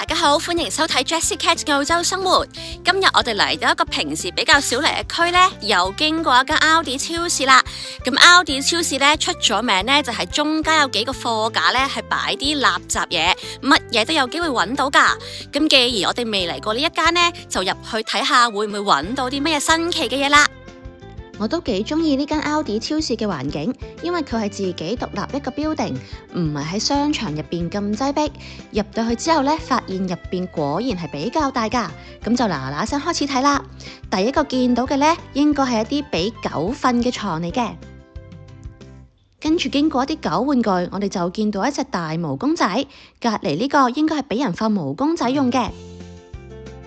大家好，歡迎收睇 Jessie Cat 澳洲生活。今日我哋嚟到一個平時比較少嚟嘅區呢，又經過一間 Aldi 超市啦。咁 Aldi 超市呢，出咗名呢，就係中間有幾個貨架呢，係擺啲垃圾嘢，乜嘢都有機會揾到噶。咁既然我哋未嚟過呢一間呢，就入去睇下會唔會揾到啲乜嘢新奇嘅嘢啦。我都幾中意呢間 Aldi 超市嘅環境，因為佢係自己獨立一個 building，唔係喺商場入邊咁擠迫。入到去之後呢，發現入邊果然係比較大噶，咁就嗱聲開始睇啦。第一個見到嘅呢，應該係一啲俾狗瞓嘅床嚟嘅。跟住經過一啲狗玩具，我哋就見到一隻大毛公仔，隔籬呢個應該係俾人放毛公仔用嘅。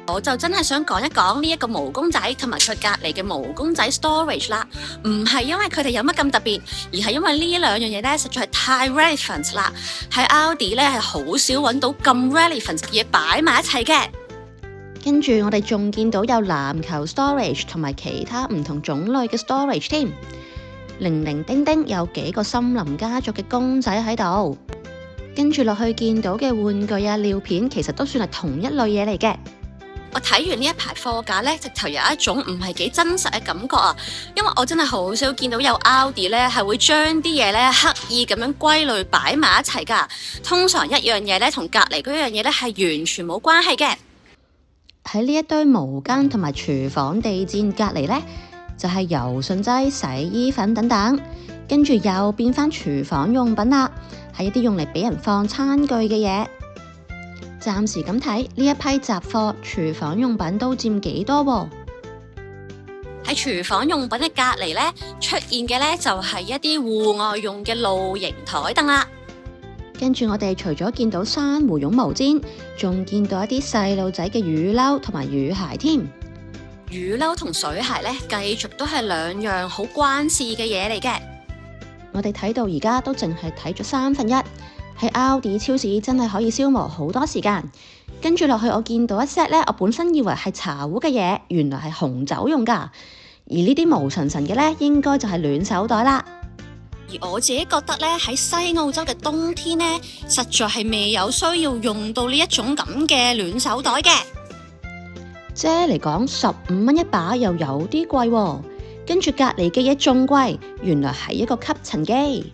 我就真係想講一講呢一個毛公仔同埋佢隔籬嘅毛公仔 storage 啦，唔係因為佢哋有乜咁特別，而係因為呢兩樣嘢咧實在係太 relevant 啦。喺 Aldi 咧係好少揾到咁 relevant 嘅嘢擺埋一齊嘅。跟住我哋仲見到有籃球 storage 同埋其他唔同種類嘅 storage 添。零零丁丁有幾個森林家族嘅公仔喺度。跟住落去見到嘅玩具啊、尿片，其實都算係同一類嘢嚟嘅。我睇完呢一排貨架呢，直頭有一種唔係幾真實嘅感覺啊！因為我真係好少見到有 Aldi 呢係會將啲嘢呢刻意咁樣歸類擺埋一齊噶。通常一樣嘢呢同隔離嗰樣嘢呢係完全冇關係嘅。喺呢一堆毛巾同埋廚房地墊隔離呢，就係柔順劑、洗衣粉等等。跟住又變返廚房用品啦，係一啲用嚟俾人放餐具嘅嘢。暫時咁睇呢一批雜貨，廚房用品都佔幾多喎？喺廚房用品嘅隔離呢，出現嘅呢就係一啲戶外用嘅露營台凳啦。跟住我哋除咗見到珊瑚絨毛氈，仲見到一啲細路仔嘅雨褸同埋雨鞋添。雨褸同水鞋呢，繼續都係兩樣好關事嘅嘢嚟嘅。我哋睇到而家都淨係睇咗1/3。喺 Aldi 超市真係可以消磨好多時間。跟住落去，我見到一 set 呢，我本身以為係茶壺嘅嘢，原來係紅酒用㗎。而呢啲毛神神嘅呢，應該就係暖手袋啦。而我自己覺得呢，喺西澳洲嘅冬天呢，實在係未有需要用到呢一種咁嘅暖手袋嘅。啫嚟講15蚊一把，又有啲貴喎。跟住隔離嘅嘢仲貴，原來係一個吸塵機。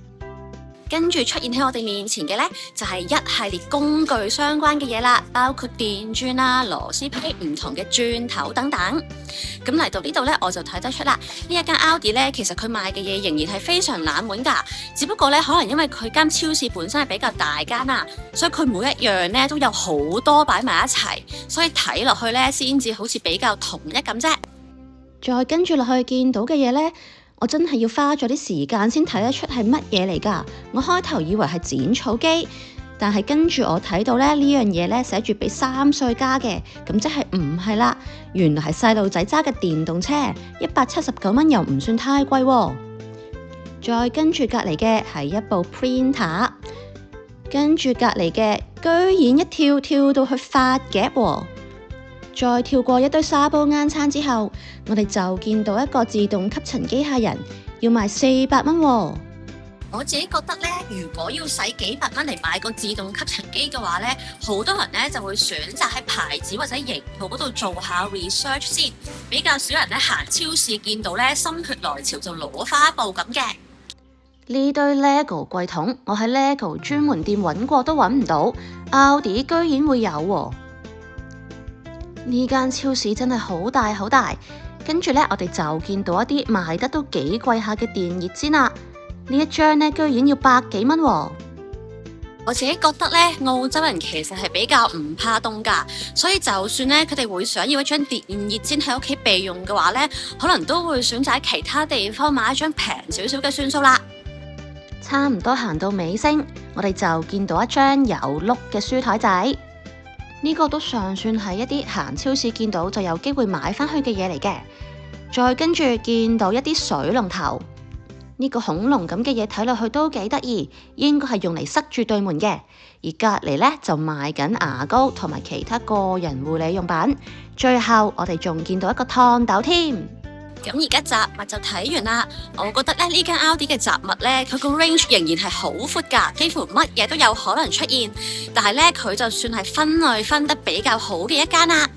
跟住出現喺我哋面前嘅呢，就係一系列工具相關嘅嘢啦，包括電鑽啊、螺絲批、唔同嘅鑽頭等等。咁嚟到呢度呢，我就睇得出啦，呢一間 Aldi 呢，其實佢賣嘅嘢仍然係非常冷門㗎。只不過呢，可能因為佢間超市本身係比較大間啊，所以佢每一樣呢都有好多擺埋一齊，所以睇落去呢，先至好似比較統一咁啫。再跟住落去見到嘅嘢呢，我真係要花咗啲時間先睇得出係乜嘢嚟㗎。我開頭以為係剪草機，但係跟住我睇到呢樣嘢呢，寫住俾3歲加嘅，咁即係唔係啦。原來係細路仔揸嘅電動車，179蚊又唔算太貴喎。再跟住隔離嘅係一部 printer， 跟住隔離嘅居然一跳到去發夾喎。再跳過一堆沙煲罌罉之後，我哋就見到一個自動吸塵機械人，要賣400蚊喎。我自己覺得呢，如果要使幾百蚊嚟買個自動吸塵機嘅話呢，好多人呢就會選擇喺牌子或者型號嗰度做下 research 先，比較少人呢行超市見到呢心血來潮就攞花一部咁嘅。呢堆 LEGO 櫃桶，我喺 LEGO 專門店揾過都揾唔到，Aldi 居然會有喎。呢間超市真係好大好大，跟住呢，我哋就見到一啲賣得都幾貴下嘅電熱氈啦。呢一張呢，居然要100幾蚊喎。我自己覺得呢，澳洲人其實係比較唔怕凍㗎，所以就算呢，佢哋會想要一張電熱氈喺屋企備用嘅話呢，可能都會選擇喺其他地方買一張平少少嘅算數啦。差唔多行到尾聲，我哋就見到一張有碌嘅書台仔。呢個都尚算係一啲行超市見到就有機會買返去嘅嘢嚟嘅。再跟住見到一啲水龍頭，呢個恐龍咁嘅嘢睇落去都幾得意，應該係用嚟塞住對門嘅。而隔離呢，就賣緊牙膏同埋其他個人護理用品。最後我哋仲見到一個燙斗添。咁而家雜物就睇完啦，我覺得咧呢間 Aldi 嘅雜物咧，佢個 range 仍然係好闊㗎，幾乎乜嘢都有可能出現。但係咧佢就算係分類分得比較好嘅一間啦。